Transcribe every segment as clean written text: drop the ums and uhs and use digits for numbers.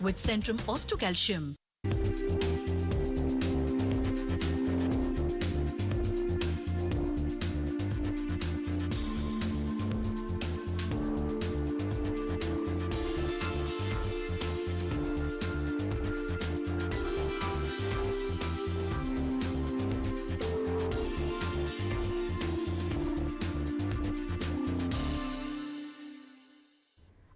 with Centrum Osteocalcium.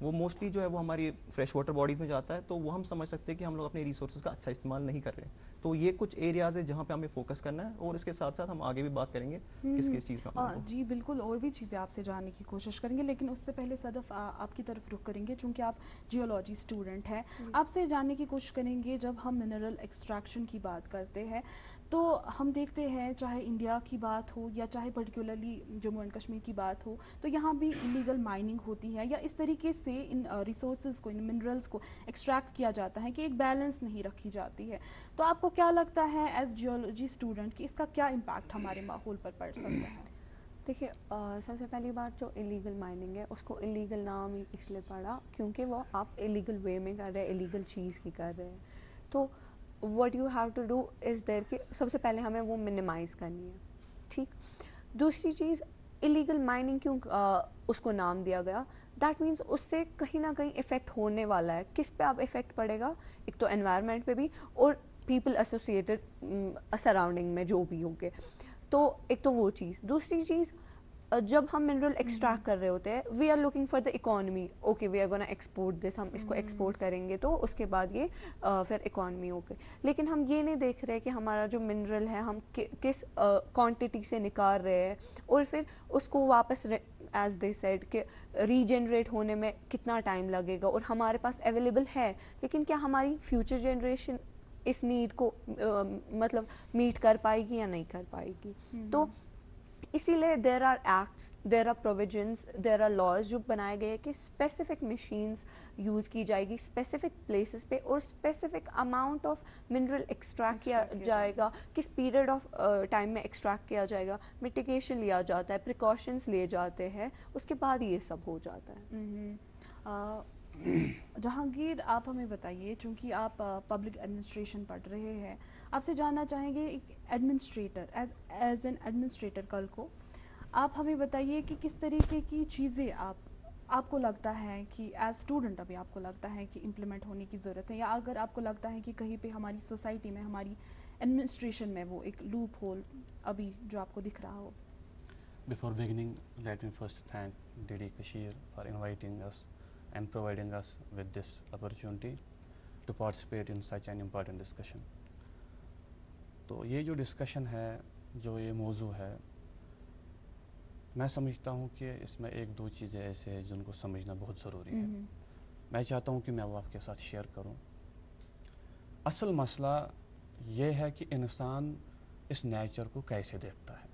وہ mostly جو ہے وہ ہماری فریش واٹر باڈیز میں جاتا ہے, تو وہ ہم سمجھ سکتے ہیں کہ ہم لوگ اپنے ریسورسز کا اچھا استعمال نہیں کر رہے ہیں. تو یہ کچھ ایریاز ہے جہاں پہ ہمیں فوکس کرنا ہے, اور اس کے ساتھ ساتھ ہم آگے بھی بات کریں گے کس کس چیز میں. جی بالکل, اور بھی چیزیں آپ سے جاننے کی کوشش کریں گے, لیکن اس سے پہلے صدف آپ کی طرف رخ کریں گے چونکہ آپ جیولوجی اسٹوڈنٹ ہیں. آپ سے جاننے کی کوشش کریں گے, جب ہم منرل ایکسٹریکشن کی بات کرتے ہیں تو ہم دیکھتے ہیں چاہے انڈیا کی بات ہو یا چاہے پرٹیکولرلی جموں اینڈ کشمیر کی بات ہو, تو یہاں بھی انلیگل مائننگ ہوتی ہے, یا اس طریقے سے ان ریسورسز کو, ان منرلز کو ایکسٹریکٹ کیا جاتا ہے کہ ایک بیلنس نہیں رکھی جاتی ہے. تو آپ کو کیا لگتا ہے ایز جیولوجی اسٹوڈنٹ کہ اس کا کیا امپیکٹ ہمارے ماحول پر پڑ سکتا ہے؟ دیکھیے, سب سے پہلی بات جو انلیگل مائننگ ہے اس کو انلیگل نام ہی اس لیے پڑا کیونکہ وہ آپ انلیگل وے میں کر رہے ہیں, انلیگل چیز کی کر رہے ہیں. تو what you have to do is there کہ سب سے پہلے ہمیں وہ منیمائز کرنی ہے. ٹھیک, دوسری چیز انلیگل مائننگ کیوں اس کو نام دیا گیا, دیٹ مینس اس سے کہیں نہ کہیں افیکٹ ہونے والا ہے. کس پہ اب افیکٹ پڑے گا؟ ایک تو انوائرمنٹ پہ بھی, اور پیپل ایسوسیٹڈ سراؤنڈنگ میں جو بھی ہوں گے. تو ایک تو وہ چیز. دوسری چیز, جب ہم منرل ایکسٹریکٹ کر رہے ہوتے ہیں, we are looking for the economy. Okay, we are gonna export this, ہم اس کو ایکسپورٹ کریں گے تو اس کے بعد یہ پھر اکانومی ہو گئی. لیکن ہم یہ نہیں دیکھ رہے کہ ہمارا جو منرل ہے ہم کس کوانٹٹی سے نکال رہے ہیں, اور پھر اس کو واپس ایز دے سیڈ کہ ری جنریٹ ہونے میں کتنا ٹائم لگے گا, اور ہمارے پاس اویلیبل ہے, لیکن کیا ہماری فیوچر جنریشن اس نیڈ کو مطلب میٹ کر پائے گی یا نہیں کر پائے گی. تو اسی لیے there are acts, there are provisions, there are laws جو بنائے گئے کہ اسپیسیفک مشینس یوز کی جائے گی اسپیسیفک پلیسز پہ, اور specific amount of mineral extract کیا جائے گا, کس پیریڈ آف ٹائم میں ایکسٹریکٹ کیا جائے گا, میٹیگیشن لیا جاتا ہے, پریکاشنس لیے جاتے ہیں, اس کے بعد یہ سب ہو جاتا ہے. جہانگیر, آپ ہمیں بتائیے, چونکہ آپ پبلک ایڈمنسٹریشن پڑھ رہے ہیں, آپ سے جاننا چاہیں گے ایک ایڈمنسٹریٹر, ایز این ایڈمنسٹریٹر کل کو آپ ہمیں بتائیے کہ کس طریقے کی چیزیں آپ کو لگتا ہے کہ ایز اسٹوڈنٹ ابھی آپ کو لگتا ہے کہ امپلیمنٹ ہونے کی ضرورت ہے, یا اگر آپ کو لگتا ہے کہ کہیں پہ ہماری سوسائٹی میں, ہماری ایڈمنسٹریشن میں وہ ایک لوپ ہول ابھی جو آپ کو دکھ رہا ہو. Before beginning, let me first thank DD Kashir for inviting us and providing us with this opportunity to participate in such an important discussion. تو یہ جو ڈسکشن ہے, جو یہ موضوع ہے, میں سمجھتا ہوں کہ اس میں ایک دو چیزیں ایسے ہیں جن کو سمجھنا بہت ضروری ہے. میں چاہتا ہوں کہ میں وہ آپ کے ساتھ شیئر کروں. اصل مسئلہ یہ ہے کہ انسان اس نیچر کو کیسے دیکھتا ہے.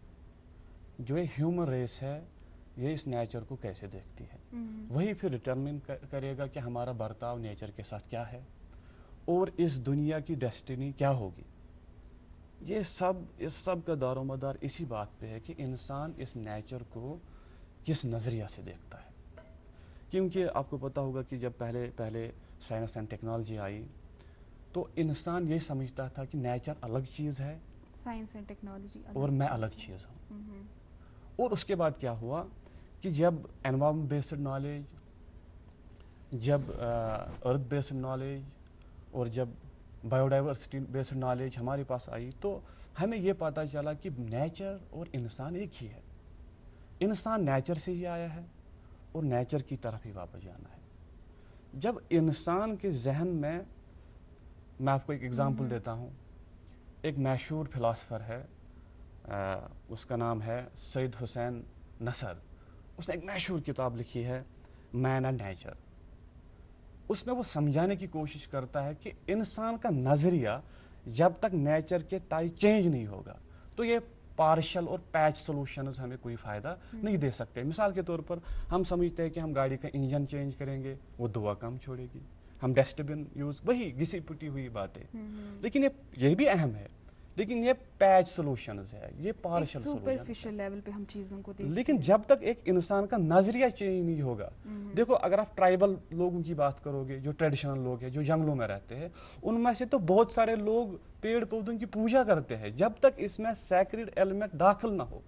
جو یہ ہیومن ریس ہے یہ اس نیچر کو کیسے دیکھتی ہے, وہی پھر ڈٹرمن کرے گا کہ ہمارا برتاؤ نیچر کے ساتھ کیا ہے, اور اس دنیا کی ڈیسٹینی کیا ہوگی. اس سب کا دار و مدار اسی بات پہ ہے کہ انسان اس نیچر کو کس نظریہ سے دیکھتا ہے. کیونکہ آپ کو پتا ہوگا کہ جب پہلے سائنس اینڈ ٹیکنالوجی آئی تو انسان یہ سمجھتا تھا کہ نیچر الگ چیز ہے, سائنس اینڈ ٹیکنالوجی اور میں الگ چیز ہوں. اور اس کے بعد کیا ہوا کہ جب انوائرمنٹ بیسڈ نالج, جب ارتھ بیسڈ نالج, اور جب بایو ڈائیورسٹی بیسڈ نالج ہمارے پاس آئی, تو ہمیں یہ پتہ چلا کہ نیچر اور انسان ایک ہی ہے. انسان نیچر سے ہی آیا ہے اور نیچر کی طرف ہی واپس جانا ہے. جب انسان کے ذہن میں آپ کو ایک ایگزامپل دیتا ہوں. ایک مشہور فلاسفر ہے, اس کا نام ہے سید حسین نصر. اس نے ایک مشہور کتاب لکھی ہے مین اینڈ نیچر. اس میں وہ سمجھانے کی کوشش کرتا ہے کہ انسان کا نظریہ جب تک نیچر کے تئیں چینج نہیں ہوگا تو یہ پارشل اور پیچ سولوشنز ہمیں کوئی فائدہ نہیں دے سکتے. مثال کے طور پر ہم سمجھتے ہیں کہ ہم گاڑی کا انجن چینج کریں گے, وہ دھواں کم چھوڑے گی. ہم ڈسٹ بن یوز, وہی گھسی پٹی ہوئی باتیں. لیکن یہ بھی اہم ہے, لیکن یہ پیچ سولوشنز ہے, یہ پارشل سپرفیشل لیول پہ ہم چیزوں کو دیکھتے ہیں. لیکن جب تک ایک انسان کا نظریہ چینج نہیں ہوگا, دیکھو اگر آپ ٹرائبل لوگوں کی بات کرو گے, جو ٹریڈیشنل لوگ ہیں, جو جنگلوں میں رہتے ہیں, ان میں سے تو بہت سارے لوگ پیڑ پودوں کی پوجا کرتے ہیں. جب تک اس میں سیکرڈ ایلیمنٹ داخل نہ ہو,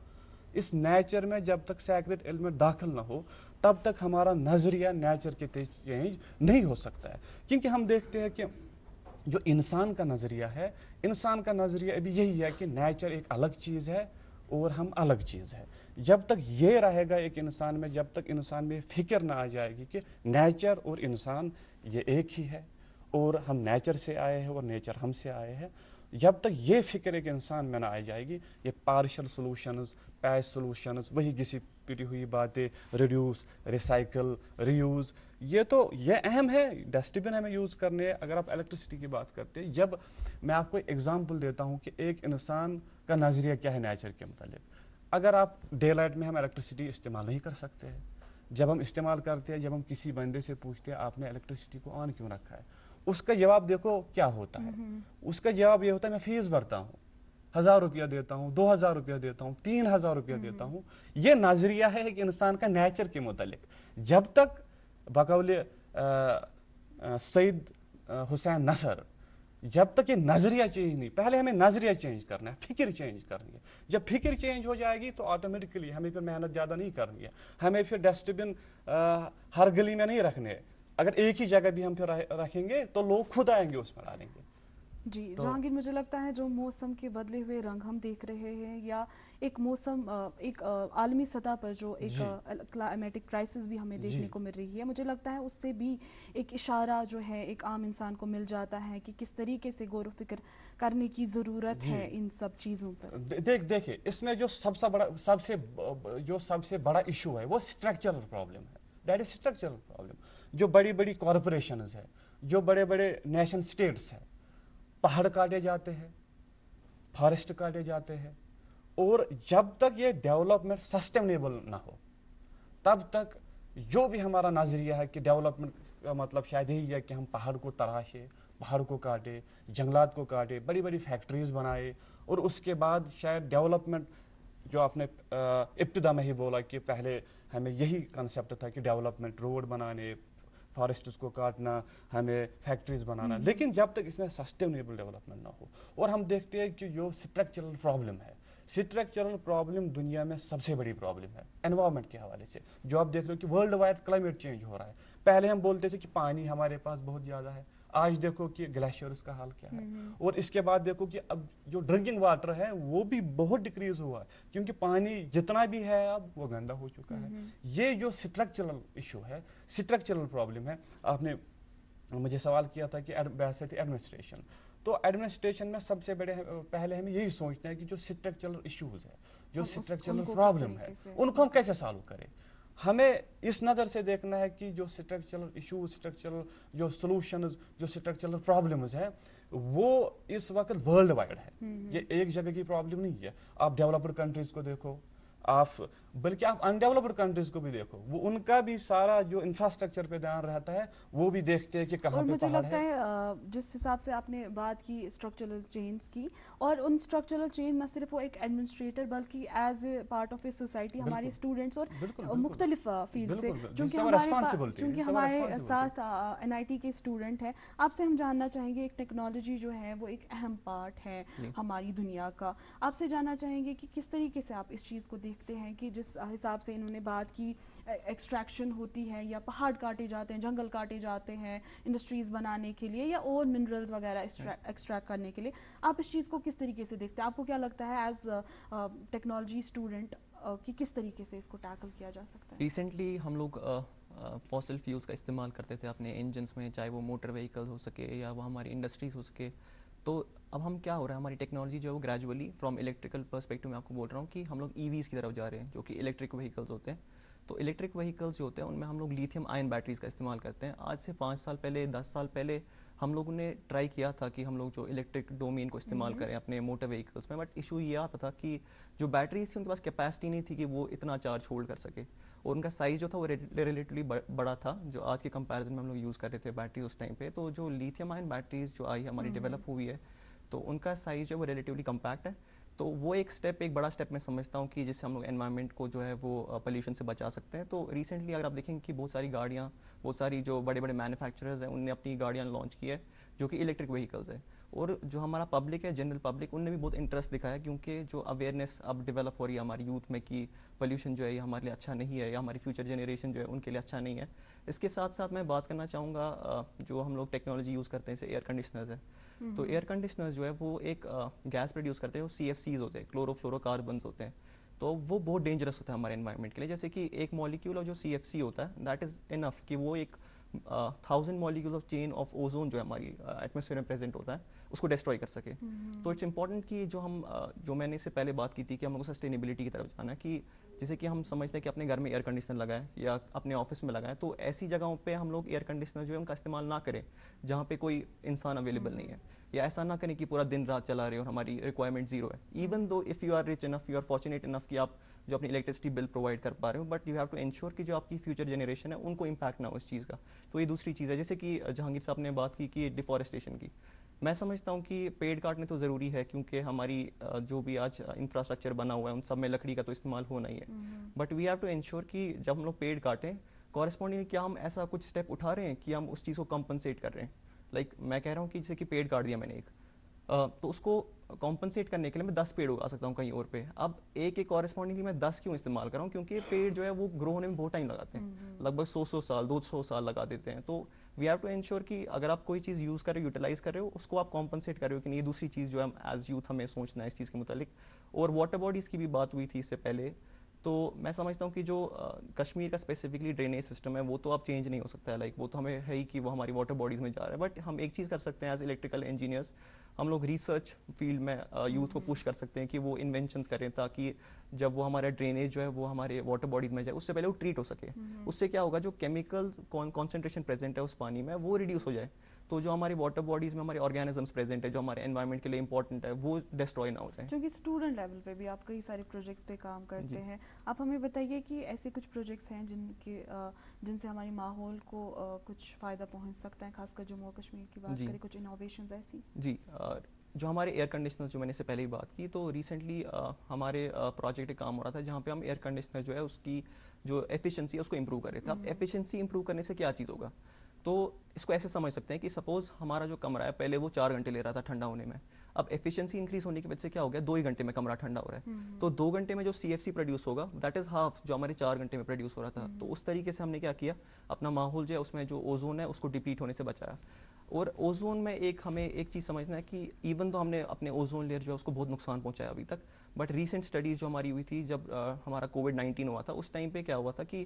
اس نیچر میں جب تک سیکرڈ ایلیمنٹ داخل نہ ہو, تب تک ہمارا نظریہ نیچر کے تئیں چینج نہیں ہو سکتا ہے. کیونکہ ہم دیکھتے ہیں کہ جو انسان کا نظریہ ہے, انسان کا نظریہ ابھی یہی ہے کہ نیچر ایک الگ چیز ہے اور ہم الگ چیز ہے. جب تک یہ رہے گا ایک انسان میں، جب تک انسان میں فکر نہ آ جائے گی کہ نیچر اور انسان یہ ایک ہی ہے اور ہم نیچر سے آئے ہیں اور نیچر ہم سے آئے ہیں، جب تک یہ فکر ایک انسان میں نہ آ جائے گی، یہ پارشل سولوشنز، پیچ سولوشنز، وہی گھسی پٹی ہوئی باتیں، ریڈیوس، ریسائیکل، ریوز، یہ اہم ہے. ڈسٹ بن ہمیں یوز کرنے ہیں. اگر آپ الیکٹریسٹی کی بات کرتے ہیں، جب میں آپ کو ایگزامپل دیتا ہوں کہ ایک انسان کا نظریہ کیا ہے نیچر کے متعلق. اگر آپ ڈے لائٹ میں ہم الیکٹریسٹی استعمال نہیں کر سکتے ہیں، جب ہم استعمال کرتے ہیں، جب ہم کسی بندے سے پوچھتے ہیں آپ نے الیکٹریسٹی کو آن کیوں رکھا ہے، اس کا جواب دیکھو کیا ہوتا ہے. اس کا جواب یہ ہوتا ہے میں فیس بھرتا ہوں، 1000 روپیہ دیتا ہوں، 2000 روپیہ دیتا ہوں، 3000 روپیہ دیتا ہوں. یہ نظریہ ہے ایک انسان کا نیچر کے متعلق. جب تک بقول سید حسین نصر، جب تک یہ نظریہ چینج نہیں، پہلے ہمیں نظریہ چینج کرنا ہے، فکر چینج کرنی ہے. جب فکر چینج ہو جائے گی تو آٹومیٹکلی ہمیں پھر محنت زیادہ نہیں کرنی ہے. ہمیں پھر ڈسٹ بن ہر گلی میں نہیں رکھنے ہیں. اگر ایک ہی جگہ بھی ہم پھر رکھیں گے تو لوگ خود آئیں گے اس میں ڈالیں گے. جی جہانگیر، مجھے لگتا ہے جو موسم کے بدلے ہوئے رنگ ہم دیکھ رہے ہیں، یا ایک موسم ایک عالمی سطح پر جو ایک کلائمیٹک کرائسس بھی ہمیں دیکھنے کو مل رہی ہے، مجھے لگتا ہے اس سے بھی ایک اشارہ جو ہے ایک عام انسان کو مل جاتا ہے کہ کس طریقے سے غور و فکر کرنے کی ضرورت ہے ان سب چیزوں پر. دیکھیں اس میں جو سب سے بڑا ایشو ہے وہ اسٹرکچرل پرابلم ہے. That is structural problem. جو بڑی بڑی کارپوریشنز ہیں، جو بڑے بڑے نیشن اسٹیٹس ہیں، پہاڑ کاٹے جاتے ہیں، فارسٹ کاٹے جاتے ہیں، اور جب تک یہ ڈیولپمنٹ سسٹینیبل نہ ہو تب تک جو بھی ہمارا نظریہ ہے کہ ڈیولپمنٹ کا مطلب شاید یہی ہے کہ ہم پہاڑ کو تراشے، پہاڑ کو کاٹے، جنگلات کو کاٹے، بڑی بڑی فیکٹریز بنائے، اور اس کے بعد شاید ڈیولپمنٹ جو آپ نے ابتدا میں ہی بولا کہ پہلے ہمیں یہی کنسیپٹ تھا کہ ڈیولپمنٹ روڈ بنانے، فارسٹس کو کاٹنا، ہمیں فیکٹریز بنانا. لیکن جب تک اس میں سسٹینیبل ڈیولپمنٹ نہ ہو، اور ہم دیکھتے ہیں کہ جو اسٹرکچرل پرابلم ہے، اسٹرکچرل پرابلم دنیا میں سب سے بڑی پرابلم ہے انوائرمنٹ کے حوالے سے. جو آپ دیکھ رہے ہو کہ ورلڈ وائڈ کلائمیٹ چینج ہو رہا ہے. پہلے ہم بولتے تھے کہ پانی ہمارے پاس بہت زیادہ ہے، آج دیکھو کہ گلیشیئرز کا حال کیا ہے. اور اس کے بعد دیکھو کہ اب جو ڈرنکنگ واٹر ہے وہ بھی بہت ڈکریز ہوا ہے، کیونکہ پانی جتنا بھی ہے اب وہ گندا ہو چکا ہے. یہ جو اسٹرکچرل ایشو ہے، اسٹرکچرل پرابلم ہے. آپ نے مجھے سوال کیا تھا کہ بحثیت ایڈمنسٹریشن، تو ایڈمنسٹریشن میں سب سے بڑے پہلے ہمیں یہی سوچنا ہے کہ جو اسٹرکچرل ایشوز ہے، جو اسٹرکچرل پرابلم ہے، ان کو ہم کیسے سالو کریں. ہمیں اس نظر سے دیکھنا ہے کہ جو اسٹرکچرل ایشوز، اسٹرکچرل جو سولوشنز، جو اسٹرکچرل پرابلمز ہیں، وہ اس وقت ورلڈ وائڈ ہے. یہ ایک جگہ کی پرابلم نہیں ہے. آپ ڈیولپڈ کنٹریز کو دیکھو، بلکہ آپ انڈیولپڈ کنٹریز کو بھی دیکھو، وہ ان کا بھی سارا جو انفراسٹرکچر پہ دھیان رہتا ہے، وہ بھی دیکھتے ہیں کہ کہاں پہ پہاڑ ہے. اور مجھے لگتا ہے جس حساب سے آپ نے بات کی اسٹرکچرل چینج کی، اور ان اسٹرکچرل چینج نہ صرف وہ ایک ایڈمنسٹریٹر بلکہ as a part of a society ہمارے اسٹوڈنٹس اور مختلف فیلڈ سے، چونکہ ہمارے ساتھ NIT کے اسٹوڈنٹ ہیں، آپ سے ہم جاننا چاہیں گے، ایک ٹیکنالوجی جو ہے وہ ایک اہم پارٹ ہے ہماری دنیا کا. آپ سے جاننا چاہیں گے کہ کس طریقے سے آپ اس چیز کو دیکھتے ہیں کہ جس حساب سے انہوں نے بات کی ایکسٹریکشن ہوتی ہے، یا پہاڑ کاٹے جاتے ہیں، جنگل کاٹے جاتے ہیں انڈسٹریز بنانے کے لیے یا اور منرلز وغیرہ ایکسٹریکٹ کرنے کے لیے، آپ اس چیز کو کس طریقے سے دیکھتے ہیں؟ آپ کو کیا لگتا ہے ایز ٹیکنالوجی اسٹوڈنٹ کہ کس طریقے سے اس کو ٹیکل کیا جا سکتا ہے؟ ریسنٹلی ہم لوگ فاسل فیولز کا استعمال کرتے تھے اپنے انجنس میں، چاہے وہ موٹر وہیکل ہو سکے یا وہ ہماری انڈسٹریز ہو سکے. تو اب ہم کیا ہو رہا ہے، ہماری ٹیکنالوجی جو ہے وہ گریجولی فرام الیکٹریکل پرسپیکٹو میں آپ کو بول رہا ہوں کہ ہم لوگ EVs کی طرف جا رہے ہیں، جو کہ الیکٹرک وہیکلز ہوتے ہیں. تو الیکٹرک وہیکلز جو ہوتے ہیں ان میں ہم لوگ لیتھیم آئن بیٹریز کا استعمال کرتے ہیں. آج سے 5 سال پہلے، 10 سال پہلے ہم لوگوں نے ٹرائی کیا تھا کہ ہم لوگ جو الیکٹرک ڈومین کو استعمال کریں اپنے موٹر وہیکلس میں، بٹ ایشو یہ آتا تھا کہ جو بیٹریز تھی ان کے پاس کیپیسٹی نہیں تھی کہ وہ اتنا چارج ہولڈ کر سکے، اور ان کا سائز جو تھا وہ ریلیٹیولی بڑا تھا جو آج کے کمپیریزن میں ہم لوگ یوز کر رہے تھے بیٹری اس ٹائم پہ. تو جو لیتھیم آئن بیٹریز جو آئی ہماری ڈیولپ ہوئی ہے، تو ان کا سائز جو ہے وہ ریلیٹیولی کمپیکٹ ہے. تو وہ ایک بڑا اسٹیپ میں سمجھتا ہوں کہ جس سے ہم لوگ انوائرمنٹ کو جو ہے وہ پولیوشن سے بچا سکتے ہیں. تو ریسنٹلی اگر آپ دیکھیں کہ بہت ساری گاڑیاں بہت ساری جو بڑے بڑے مینوفیکچررز ہیں ان نے اپنی گاڑیاں لانچ کی ہے جو کہ الیکٹرک وہیکلز ہے. اور جو ہمارا پبلک ہے, جنرل پبلک, ان نے بھی بہت انٹرسٹ دکھایا کیونکہ جو اویئرنیس اب ڈیولپ ہو رہی ہے ہماری یوتھ میں کہ پولیوشن جو ہے یہ ہمارے لیے اچھا نہیں ہے یا ہماری فیوچر جنریشن جو ہے ان کے لیے اچھا نہیں ہے. اس کے ساتھ ساتھ میں بات کرنا چاہوں گا جو ہم لوگ ٹیکنالوجی یوز کرتے ہیں جیسے ایئر کنڈیشنرز ہے. تو ایئر کنڈیشنرز جو ہے وہ ایک گیس پروڈیوس کرتے ہیں, وہ CFCs ہوتے ہیں, کلورو فلورو کاربنز ہوتے ہیں. تو وہ بہت ڈینجرس ہوتا ہے ہمارے انوائرمنٹ کے لیے. جیسے کہ ایک مالیکیول جو CFC ہوتا ہے دیٹ از انف کہ وہ ایک 1000 molecules of chain of ozone جو ہے ہماری ایٹماسفیئر میں پریزنٹ ہوتا ہے اس کو ڈسٹروائے کر سکے. تو اٹس امپورٹنٹ کہ جو میں نے اس سے پہلے بات کی تھی کہ ہم لوگ کو سسٹینیبلٹی کی طرف جانا ہے, کہ جیسے کہ ہم سمجھتے ہیں کہ اپنے گھر میں ایئر کنڈیشنر لگائیں یا اپنے آفس میں لگائیں, تو ایسی جگہوں پہ ہم لوگ ایئر کنڈیشنر جو ہے ان کا استعمال نہ کریں جہاں پہ کوئی انسان اویلیبل نہیں ہے, یا ایسا نہ کریں کہ پورا دن رات چلا رہے اور ہماری ریکوائرمنٹ زیرو ہے. Even though if you are rich enough, you are fortunate enough کہ آپ جو اپنی الیکٹرسٹی بل پرووائڈ کر پا رہے ہو, but you have to ensure کہ جو آپ کی فیوچر جنریشن ہے ان کو امپیکٹ نہ ہو اس چیز کا. تو یہ دوسری چیز ہے. جیسے کہ جہانگیر صاحب نے بات کی کہ ڈیفارسٹیشن کی, میں سمجھتا ہوں کہ پیڑ کاٹنے تو ضروری ہے کیونکہ ہماری جو بھی آج انفراسٹرکچر بنا ہوا ہے ان سب میں لکڑی کا تو استعمال ہونا ہی ہے. But we have to ensure کہ جب ہم لوگ پیڑ کاٹیں کورسپونڈنگ کیا ہم ایسا کچھ اسٹیپ اٹھا رہے ہیں کہ ہم اس چیز کو کمپنسیٹ کر رہے ہیں. لائک میں کہہ رہا ہوں کہ جیسے کہ پیڑ کاٹ دیا میں نے ایک, تو اس کو کمپنسیٹ کرنے کے لیے میں 10 پیڑ اگا سکتا ہوں کہیں اور پہ. اب ایک کورسپونڈنگلی میں 10 کیوں استعمال کر رہا ہوں, کیونکہ پیڑ جو ہے وہ گرو ہونے میں بہت ٹائم لگاتے ہیں, لگ بھگ 100 سال 200 سال لگا دیتے ہیں. تو وی ہیو ٹو انشور کہ اگر آپ کوئی چیز یوز کر رہے ہو, یوٹیلائز کر رہے ہو, اس کو آپ کمپنسیٹ کر رہے ہو کہ نہیں. یہ دوسری چیز جو ہے ایز یوتھ ہمیں سوچنا ہے اس چیز کے متعلق. اور واٹر باڈیز کی بھی بات ہوئی تھی اس سے پہلے, تو میں سمجھتا ہوں کہ جو کشمیر کا اسپیسیفکلی ڈرینیج سسٹم ہے وہ تو اب چینج نہیں ہو سکتا ہے. لائک وہ تو ہمیں ہے ہی کہ وہ ہماری واٹر باڈیز میں جا رہا ہے. بٹ ہم ایک چیز کر سکتے ہیں ایز الیکٹریکل انجینئرس, ہم لوگ ریسرچ فیلڈ میں یوتھ کو پش کر سکتے ہیں کہ وہ انوینشنس کریں تاکہ جب وہ ہمارا ڈرینیج جو ہے وہ ہمارے واٹر باڈیز میں جائے اس سے پہلے وہ ٹریٹ ہو سکے. اس سے کیا ہوگا, جو کیمیکل کانسنٹریشن پریزنٹ ہے اس پانی میں وہ ریڈیوس ہو جائے, تو جو ہماری واٹر باڈیز میں ہمارے آرگینزمس پریزنٹ ہے جو ہمارے انوائرمنٹ کے لیے امپورٹنٹ ہے وہ ڈسٹروائے نہ ہو جائیں. چونکہ اسٹوڈنٹ لیول پہ بھی آپ کئی سارے پروجیکٹس پہ کام کرتے ہیں, آپ ہمیں بتائیے کہ ایسے کچھ پروجیکٹس ہیں جن سے ہمارے ماحول کو کچھ فائدہ پہنچ سکتا ہے, خاص کر جموں و کشمیر کی بات کریں, کچھ انوویشنز ایسی. جی, جو ہمارے ایئر کنڈیشنر جو میں نے سے پہلے ہی بات کی, تو ریسنٹلی ہمارے پروجیکٹ کام ہو رہا تھا جہاں پہ ہم ایئر کنڈیشنر جو ہے اس کی جو ایفیشنسی ہے اس کو امپروو کر رہے تھے. اب ایفیشنسی امپروو کرنے سے کیا چیز ہوگا, تو اس کو ایسے سمجھ سکتے ہیں کہ سپوز ہمارا جو کمرہ ہے پہلے وہ 4 گھنٹے لے رہا تھا ٹھنڈا ہونے میں, اب ایفیشنسی انکریز ہونے کی وجہ سے کیا ہو گیا, 2 ہی گھنٹے میں کمرہ ٹھنڈا ہو رہا ہے. تو 2 گھنٹے میں جو CFC پروڈیوس ہوگا دیٹ از ہاف جو ہمارے 4 گھنٹے میں پروڈیوس ہو رہا تھا. تو اس طریقے سے ہم نے کیا کیا, اپنا ماحول جو ہے اس میں جو اوزون ہے اس کو ڈپلیٹ ہونے سے بچایا. اور اوزون میں ہمیں ایک چیز سمجھنا ہے کہ ایون تو ہم نے اپنے اوزون لیئر جو ہے اس کو بہت نقصان پہنچایا ابھی تک, بٹ ریسنٹ اسٹڈیز جو ہماری ہوئی تھی جب ہمارا کووڈ-19 ہوا تھا اس ٹائم پہ کیا ہوا تھا کہ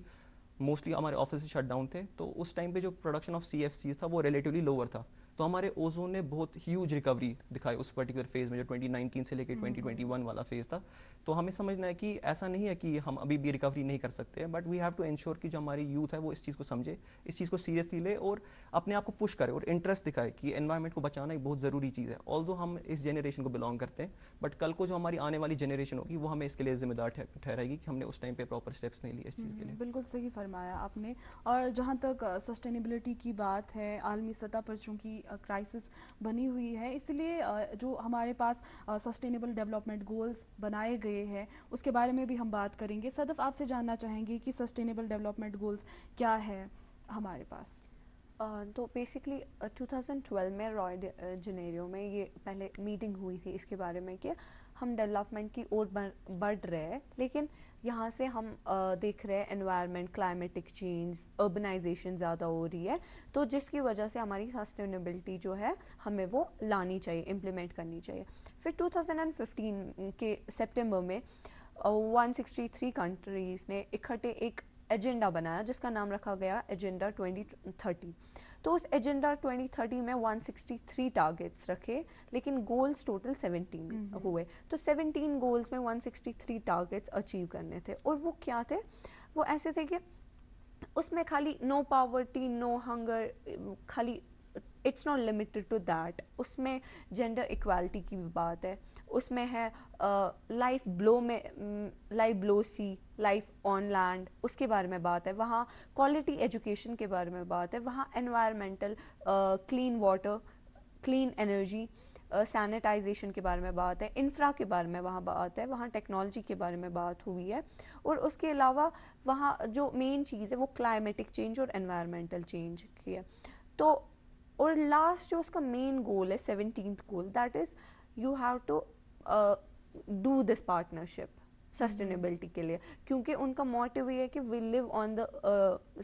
موسٹلی ہمارے آفس شٹ ڈاؤن تھے, تو اس ٹائم پہ جو پروڈکشن آف CFCs تھا وہ ریلیٹیولی لوور تھا. تو ہمارے اوزون نے بہت ہیوج ریکوری دکھائی اس پرٹیکولر فیز میں جو 2019 سے لے کے 2021 والا فیز تھا. تو ہمیں سمجھنا ہے کہ ایسا نہیں ہے کہ ہم ابھی بھی ریکوری نہیں کر سکتے, but we have to ensure کہ جو ہماری یوتھ ہے وہ اس چیز کو سمجھے, اس چیز کو سیریسلی لے اور اپنے آپ کو پش کرے اور انٹرسٹ دکھائے کہ انوائرمنٹ کو بچانا ایک بہت ضروری چیز ہے. آلدو ہم اس جنریشن کو بلانگ کرتے ہیں, بٹ کل کو جو ہماری آنے والی جنریشن ہوگی وہ ہمیں اس کے لیے ذمہ دار ٹھہرائے گی کہ ہم نے اس ٹائم پہ پراپر اسٹیپس نہیں لیے اس چیز کے لیے. بالکل صحیح فرمایا آپ نے. اور جہاں تک سسٹینیبلٹی کی بات ہے, عالمی سطح پر چونکہ کرائسس بنی ہوئی ہے, اس لیے جو ہمارے پاس سسٹینیبل ڈیولپمنٹ گولز بنائے گئے ہیں اس کے بارے میں بھی ہم بات کریں گے. صدف, آپ سے جاننا چاہیں گے کہ سسٹینیبل ڈیولپمنٹ گولز کیا ہے ہمارے پاس. تو بیسکلی 2012 میں رائے جنیرو میں یہ پہلے میٹنگ ہوئی تھی اس کے بارے میں کہ ہم ڈیولپمنٹ کی اور بڑھ رہے ہیں, لیکن یہاں سے ہم دیکھ رہے ہیں انوائرمنٹ, کلائمیٹک چینج, اربنائزیشن زیادہ ہو رہی ہے, تو جس کی وجہ سے ہماری سسٹینیبلٹی جو ہے ہمیں وہ لانی چاہیے, امپلیمنٹ کرنی چاہیے. پھر 2015 کے سپٹمبر میں 163 کنٹریز نے اکٹھے ایک ایجنڈا بنایا جس کا نام رکھا گیا ایجنڈا 2030. تو اس ایجنڈا 2030 میں 163 ٹارگیٹس رکھے, لیکن گولز ٹوٹل 17 ہوئے. تو 17 گولز میں 163 ٹارگیٹس اچیو کرنے تھے, اور وہ کیا تھے, وہ ایسے تھے کہ اس میں خالی نو پاورٹی, نو ہنگر, خالی it's not limited to that, اس میں جینڈر ایکوالٹی کی بھی بات ہے, اس میں ہے life below sea, life on land, اس کے بارے میں بات ہے, وہاں کوالٹی ایجوکیشن کے بارے میں بات ہے, وہاں environmental clean water clean energy, sanitisation کے بارے میں بات ہے، انفرا کے بارے میں وہاں بات ہے، وہاں ٹیکنالوجی کے بارے میں بات ہوئی ہے، اور اس کے علاوہ وہاں جو مین چیز ہے وہ کلائمیٹک چینج اور انوائرمنٹل چینج کی ہے. تو اور لاسٹ جو اس کا مین گول ہے 17th goal, that is you have to do this partnership sustainability کے لیے، کیونکہ ان کا موٹیو یہ ہے کہ we live on the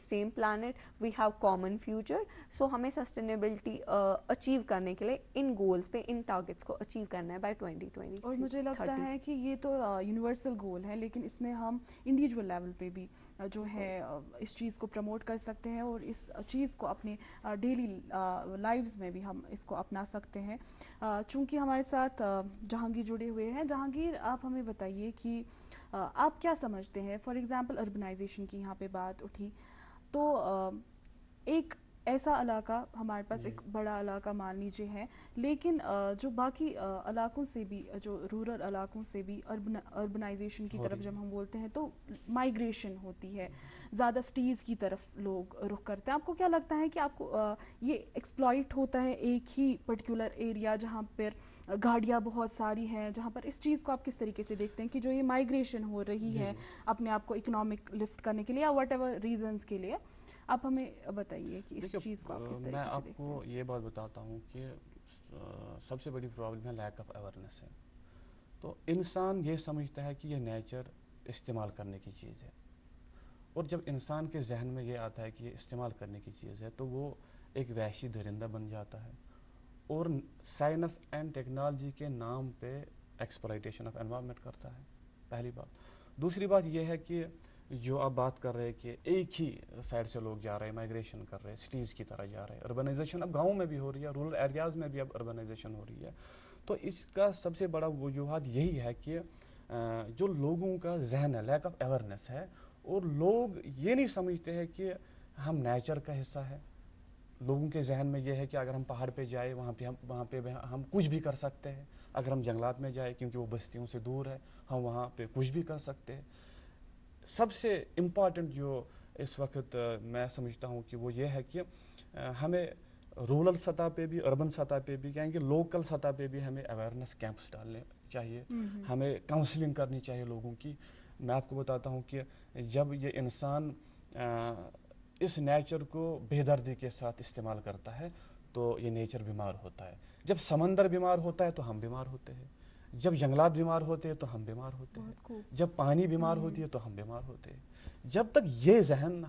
same planet, we have common future, so ہمیں سسٹینیبلٹی اچیو کرنے کے لیے ان گولز پہ، ان ٹارگیٹس کو اچیو کرنا ہے بائی 2020. اور مجھے لگتا ہے کہ یہ تو یونیورسل گول ہے، لیکن اس میں ہم انڈیویجول لیول پہ بھی جو ہے اس چیز کو پروموٹ کر سکتے ہیں، اور اس چیز کو اپنے ڈیلی لائفز میں بھی ہم اس کو اپنا سکتے ہیں. چونکہ ہمارے ساتھ جہانگیر جڑے ہوئے ہیں. جہانگیر، آپ ہمیں بتائیے کہ آپ کیا سمجھتے ہیں؟ فار ایگزامپل اربنائزیشن کی یہاں پہ بات اٹھی، تو ایک ایسا علاقہ ہمارے پاس ایک بڑا علاقہ مان لیجیے ہے، لیکن جو باقی علاقوں سے بھی، جو رورل علاقوں سے بھی اربنائزیشن کی طرف جب ہم بولتے ہیں تو مائیگریشن ہوتی ہے، زیادہ سٹیز کی طرف لوگ رخ کرتے ہیں. آپ کو کیا لگتا ہے کہ آپ کو یہ ایکسپلائٹ ہوتا ہے ایک ہی پرٹیکولر ایریا جہاں پر گاڑیاں بہت ساری ہیں، جہاں پر اس چیز کو آپ کس طریقے سے دیکھتے ہیں کہ جو یہ مائیگریشن ہو رہی ہے اپنے آپ کو اکنامک لفٹ کرنے کے لیے یا واٹ ایور ریزنز کے لیے، آپ ہمیں بتائیے کہ اس چیز کو آپ کس طریقے سے دیکھتے ہیں؟ میں آپ کو یہ بات بتاتا ہوں کہ سب سے بڑی پرابلم ہے لیک آف اویئرنیس ہے. تو انسان یہ سمجھتا ہے کہ یہ نیچر استعمال کرنے کی چیز ہے، اور جب انسان کے ذہن میں یہ آتا ہے کہ یہ استعمال کرنے کی چیز ہے تو وہ ایک وحشی درندہ بن جاتا ہے، اور سائنس اینڈ ٹیکنالوجی کے نام پہ ایکسپلائٹیشن آف انوائرمنٹ کرتا ہے. پہلی بات. دوسری بات یہ ہے کہ جو آپ بات کر رہے ہیں کہ ایک ہی سائڈ سے لوگ جا رہے ہیں، مائیگریشن کر رہے ہیں، سٹیز کی طرح جا رہے ہیں، اربنائزیشن اب گاؤں میں بھی ہو رہی ہے، رورل ایریاز میں بھی اب اربنائزیشن ہو رہی ہے. تو اس کا سب سے بڑا وجوہات یہی ہے کہ جو لوگوں کا ذہن ہے، لیک آف اویئرنیس ہے، اور لوگ یہ نہیں سمجھتے ہیں کہ ہم نیچر کا حصہ ہے. لوگوں کے ذہن میں یہ ہے کہ اگر ہم پہاڑ پہ جائیں وہاں پہ ہم کچھ بھی کر سکتے ہیں، اگر ہم جنگلات میں جائیں کیونکہ وہ بستیوں سے دور ہے ہم وہاں پہ کچھ بھی کر سکتے ہیں. سب سے امپورٹنٹ جو اس وقت میں سمجھتا ہوں کہ وہ یہ ہے کہ ہمیں رورل سطح پہ بھی، اربن سطح پہ بھی، یعنی کہ لوکل سطح پہ بھی ہمیں اویئرنیس کیمپس ڈالنے چاہیے، ہمیں کاؤنسلنگ کرنی چاہیے لوگوں کی. میں آپ کو بتاتا ہوں کہ جب یہ انسان اس نیچر کو بے دردی کے ساتھ استعمال کرتا ہے تو یہ نیچر بیمار ہوتا ہے. جب سمندر بیمار ہوتا ہے تو ہم بیمار ہوتے ہیں، جب جنگلات بیمار ہوتے ہیں تو ہم بیمار ہوتے ہیں، جب پانی بیمار ہوتی ہے تو ہم بیمار ہوتے ہیں. جب تک یہ ذہن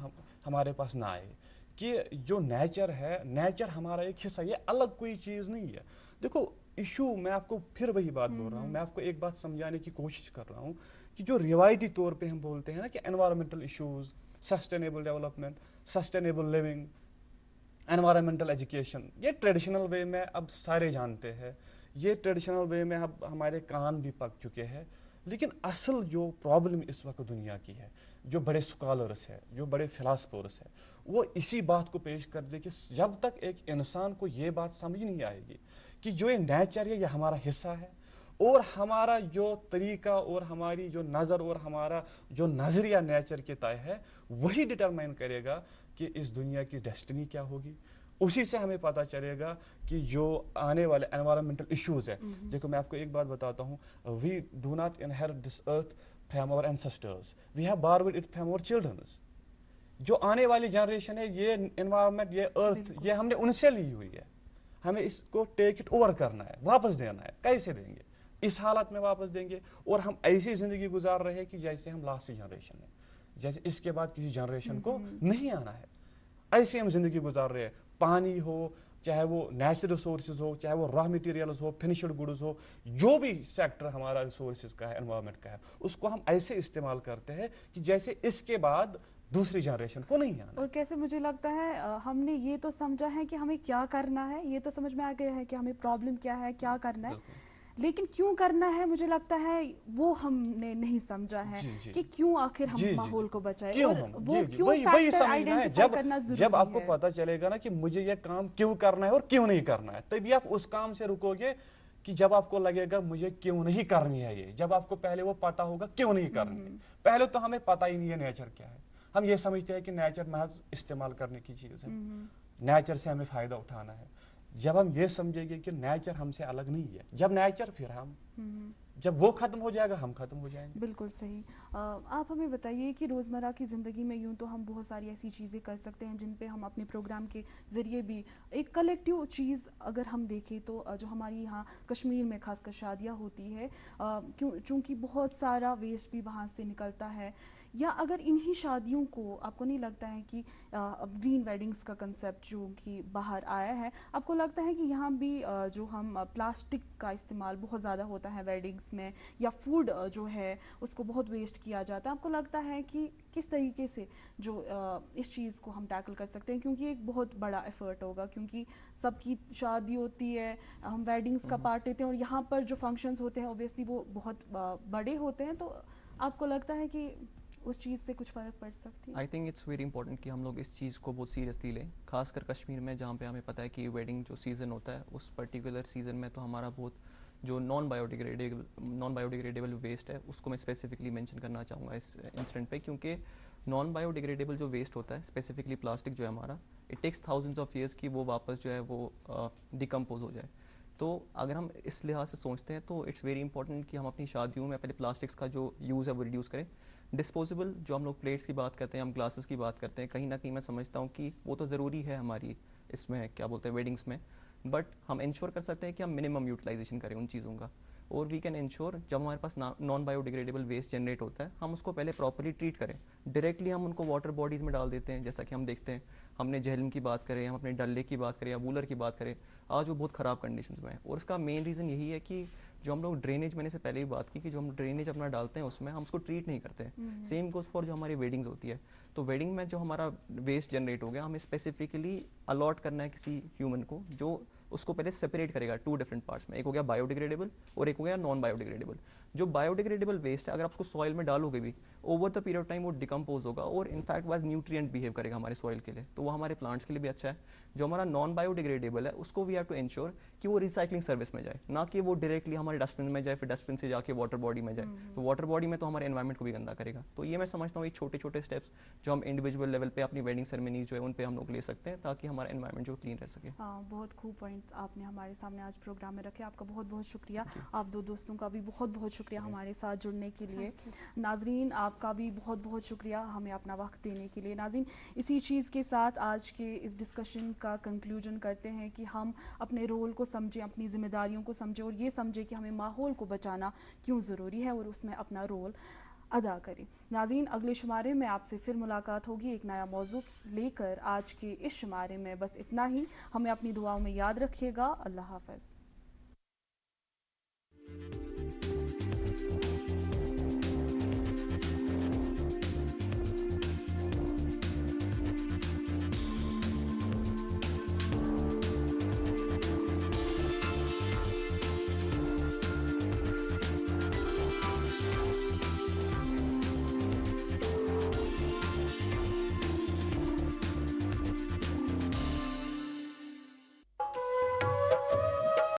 ہمارے پاس نہ آئے کہ جو نیچر ہے، نیچر ہمارا ایک حصہ، یہ الگ کوئی چیز نہیں ہے. دیکھو ایشو، میں آپ کو پھر وہی بات بول رہا ہوں، میں آپ کو ایک بات سمجھانے کی کوشش کر رہا ہوں کہ جو روایتی طور پہ ہم بولتے ہیں نا کہ environmental issues, sustainable development, sustainable living, environmental education, یہ ٹریڈیشنل وے میں اب سارے جانتے ہیں، یہ ٹریڈیشنل وے میں اب ہمارے کان بھی پک چکے ہیں. لیکن اصل جو پرابلم اس وقت دنیا کی ہے، جو بڑے اسکالرس ہیں، جو بڑے فلاسفرس ہیں، وہ اسی بات کو پیش کر دے کہ جب تک ایک انسان کو یہ بات سمجھ نہیں آئے گی کہ جو یہ نیچر ہے یہ ہمارا حصہ ہے، اور ہمارا جو طریقہ اور ہماری جو نظر اور ہمارا جو نظریہ نیچر کے تئیں ہے وہی ڈٹرمائن کرے گا کہ اس دنیا کی ڈیسٹنی کیا ہوگی. اسی سے ہمیں پتہ چلے گا کہ جو آنے والے انوائرمنٹل ایشوز ہیں. دیکھو میں آپ کو ایک بات بتاتا ہوں، we do not inherit this earth from our ancestors, we have borrowed it from our childrens. جو آنے والی جنریشن ہے، یہ انوائرمنٹ، یہ ارتھ، یہ ہم نے ان سے لی ہوئی ہے. ہمیں اس کو ٹیک اٹ اوور کرنا ہے، واپس دینا ہے. کیسے دیں گے؟ اس حالت میں واپس دیں گے، اور ہم ایسی زندگی گزار رہے ہیں کہ جیسے ہم لاسٹ جنریشن ہے، جیسے اس کے بعد کسی جنریشن کو نہیں آنا ہے. ایسے ہم زندگی گزار رہے ہیں. پانی ہو، چاہے وہ نیچرل ریسورسز ہو، چاہے وہ را مٹیریلز ہو، فنشڈ گڈز ہو، جو بھی سیکٹر ہمارا ریسورسز کا ہے، انوائرمنٹ کا ہے، اس کو ہم ایسے استعمال کرتے ہیں کہ جیسے اس کے بعد دوسری جنریشن کو نہیں آنا. اور کیسے مجھے لگتا ہے ہم نے یہ تو سمجھا ہے کہ ہمیں کیا کرنا ہے، یہ تو سمجھ میں آ گیا ہے کہ ہمیں پرابلم کیا ہے، کیا کرنا ہے، لیکن کیوں کرنا ہے مجھے لگتا ہے وہ ہم نے نہیں سمجھا ہے کہ کیوں آخر ہم ماحول کو بچائیں، اور وہ کیوں فیکٹر آئیڈینٹیفائی کرنا ضروری ہے. جب آپ کو پتا چلے گا نا کہ مجھے یہ کام کیوں کرنا ہے اور کیوں نہیں کرنا ہے، تبھی آپ اس کام سے رکو گے. کہ جب آپ کو لگے گا مجھے کیوں نہیں کرنی ہے یہ، جب آپ کو پہلے وہ پتا ہوگا کیوں نہیں کرنی ہے. پہلے تو ہمیں پتا ہی نہیں ہے نیچر کیا ہے. ہم یہ سمجھتے ہیں کہ نیچر محض استعمال کرنے کی چیز ہے، نیچر سے ہمیں فائدہ اٹھانا ہے. جب ہم یہ سمجھیں گے کہ نیچر ہم سے الگ نہیں ہے، جب نیچر پھر ہم، ہوں، جب وہ ختم ہو جائے گا ہم ختم ہو جائیں گے. بالکل صحیح. آپ ہمیں بتائیے کہ روزمرہ کی زندگی میں یوں تو ہم بہت ساری ایسی چیزیں کر سکتے ہیں جن پہ ہم اپنے پروگرام کے ذریعے بھی ایک کلیکٹیو چیز اگر ہم دیکھیں تو جو ہماری یہاں کشمیر میں خاص کر شادیاں ہوتی ہے، چونکہ بہت سارا ویسٹ بھی وہاں سے نکلتا ہے، یا اگر انہی شادیوں کو آپ کو نہیں لگتا ہے کہ گرین ویڈنگز کا کنسیپٹ جو کہ باہر آیا ہے، آپ کو لگتا ہے کہ یہاں بھی جو ہم پلاسٹک کا استعمال بہت زیادہ ہوتا ہے ویڈنگز میں، یا فوڈ جو ہے اس کو بہت ویسٹ کیا جاتا ہے، آپ کو لگتا ہے کہ کس طریقے سے جو اس چیز کو ہم ٹیکل کر سکتے ہیں؟ کیونکہ ایک بہت بڑا ایفرٹ ہوگا، کیونکہ سب کی شادی ہوتی ہے، ہم ویڈنگز کا پارٹ لیتے ہیں، اور یہاں پر جو فنکشنز ہوتے ہیں اوبیسلی وہ بہت بڑے ہوتے ہیں، تو آپ کو لگتا ہے کہ اس چیز سے کچھ فرق پڑ سکتی ہے؟ I think it's very important کہ ہم لوگ اس چیز کو بہت سیریسلی لیں، خاص کر کشمیر میں جہاں پہ ہمیں پتہ ہے کہ ویڈنگ جو سیزن ہوتا ہے اس پرٹیکولر سیزن میں تو ہمارا بہت جو نان بایو ڈیگریڈیبل ویسٹ ہے اس کو میں اسپیسیفکلی مینشن کرنا چاہوں گا اس انسٹنٹ پہ، کیونکہ نان بایو ڈیگریڈیبل جو ویسٹ ہوتا ہے اسپیسیفکلی پلاسٹک جو ہے ہمارا، it takes thousands of years کہ وہ واپس جو ہے وہ ڈیکمپوز ہو جائے. تو اگر ہم اس لحاظ سے سوچتے ہیں تو اٹس ویری امپورٹنٹ کہ ہم اپنی شادیوں میں پہلے پلاسٹکس کا جو یوز ہے وہ ریڈیوس کریں. ڈسپوزیبل جو ہم لوگ پلیٹس کی بات کرتے ہیں، ہم گلاسز کی بات کرتے ہیں، کہیں نہ کہیں میں سمجھتا ہوں کہ وہ تو ضروری ہے ہماری اس میں کیا بولتے ہیں ویڈنگس میں، بٹ ہم انشور کر سکتے ہیں کہ ہم منیمم یوٹیلائزیشن کریں ان چیزوں کا. اور وی کین انشور جب ہمارے پاس non biodegradable waste generate ہوتا ہے ہم اس کو پہلے پراپرلی ٹریٹ کریں. ڈائریکٹلی ہم ان کو واٹر باڈیز میں ڈال دیتے ہیں، جیسا کہ ہم دیکھتے ہیں، ہم نے جہلم کی بات کریں، ہم اپنے ڈل لیک کی بات کریں یا وولر کی بات کریں، آج وہ بہت خراب کنڈیشنز میں ہے. اور اس کا مین ریزن یہی ہے کہ جو ہم لوگ ڈرینیج، میں نے سے پہلے بھی بات کی کہ جو ہم ڈرینیج اپنا ڈالتے ہیں اس میں ہم اس کو ٹریٹ نہیں کرتے ہیں. سیم گوز فار جو ہماری ویڈنگز ہوتی ہے، تو ویڈنگ میں جو ہمارا ویسٹ جنریٹ ہو گیا ہمیں اسپیسیفکلی الاٹ کرنا ہے کسی ہیومن کو جو اس کو پہلے سپریٹ کرے گا ٹو ڈفرنٹ پارٹس میں، ایک ہو گیا بایو ڈیگریڈیبل اور ایک ہو گیا نان بایو ڈیگریڈیبل. جو بایو ڈیگریڈیبل ویسٹ ہے اگر آپ اس کو سوائل میں ڈالو گے بھی over the period of time وہ ڈیکمپوز ہوگا اور انفیکٹ واز نیوٹرینٹ بیہیو کرے گا ہمارے سوائل کے لیے، تو وہ ہمارے پلانٹس کے لیے بھی اچھا ہے. جو ہمارا نان بایو ڈیگریڈیبل ہے اس کو وی ہیو ٹو انشور کہ وہ ریسائکلنگ سروس میں جائے، نہ کہ وہ ڈائریکٹلی ہمارے ڈسٹ بن میں جائے، پھر ڈسٹ بن سے جا کے واٹر باڈی میں جائے. تو واٹر باڈی میں تو ہمارے انوائرمنٹ کو بھی گندا کرے گا. تو یہ میں سمجھتا ہوں یہ چھوٹے چھوٹے اسٹیپس جو ہم انڈیویجول لیول پہ اپنی ویڈنگ سیرمنیز جو ہے ان پہ ہم لوگ لے سکتے ہیں تاکہ ہمارا انوائرمنٹ جو کلین رہ سکے. ہاں، بہت خوب پوائنٹ آپ نے ہمارے سامنے آج پروگرام میں رکھے. آپ کا بہت بہت شکریہ. آپ دو دوستوں کا بھی بہت بہت شکریہ ہمارے ساتھ جڑنے کے لیے. ناظرین آپ کا بھی بہت بہت شکریہ ہمیں اپنا وقت دینے کے لیے. ناظرین اسی چیز کے ساتھ آج کے اس ڈسکشن کا کنکلوژن کرتے ہیں کہ ہم اپنے رول کو سمجھیں، اپنی ذمہ داریوں کو سمجھیں اور یہ سمجھیں کہ ہمیں ماحول کو بچانا کیوں ضروری ہے اور اس میں اپنا رول ادا کریں. ناظرین اگلے شمارے میں آپ سے پھر ملاقات ہوگی ایک نیا موضوع لے کر. آج کے اس شمارے میں بس اتنا ہی. ہمیں اپنی دعاؤں میں یاد رکھیے گا. اللہ حافظ.